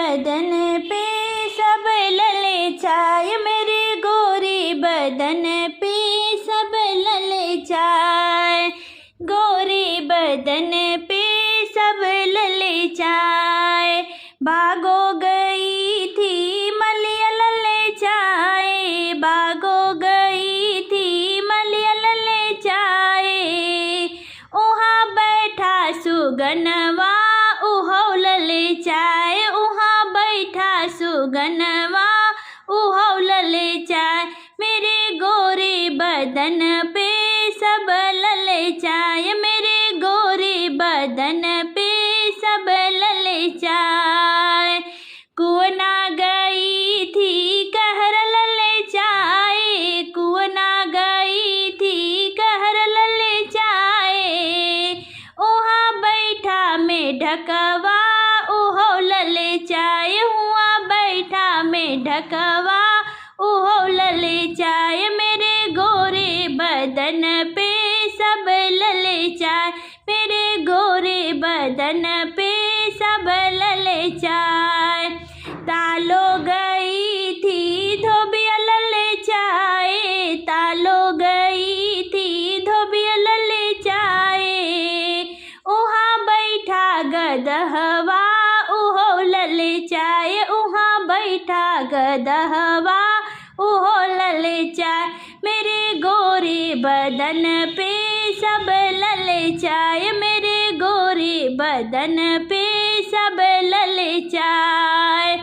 बदन पे सब ललचाए, मेरे गोरे बदन पे सब ललचाए, गोरे बदन पे सब ललचाए। भागो गई थी मलिया ललचाए, भागो गई थी मलिया ललचाए, उहाँ बैठा सुगनवा उहो ललचाए, उहाँ बैठा सुगनवा उहो ललचाए, मेरे गोरे बदन पे सब ललचाए, मेरे गोरे बदन पे सब ललचाए। कुआना गई थी कहर ललचाए, कुआना गई थी कहर ललचाए, उहाँ बैठा में ढकवा उहो ललचाए, हुआ बैठा में ढकवा उहो ललचाए, मेरे गोरे बदन पे सब ललचाए, मेरे गोरे बदन पे सब ललचाए। तालो गई थी धोबिया ललचाए, तालो गई थी धोबिया ललचाए, उहाँ बैठा गदहवा उहो ललचाए, उहाँ बैठा गदहवा उहो ललचाए, मेरे गोरे बदन पे सब ललचाए, मेरे गोरे बदन पे सब ललचाए।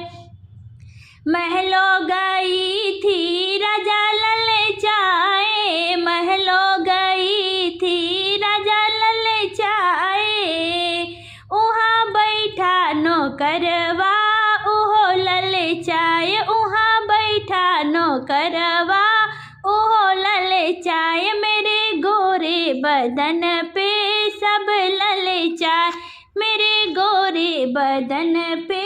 महलो गई थी राजा ललचाए, महलो गई थी राजा ललचाए, उहाँ बैठा नौकरवा उहो ललचाए, उहाँ बैठा नौकरवा उहो ललचाए, मेरे गोरे बदन पे सब ललचाए, मेरे गोरे बदन पे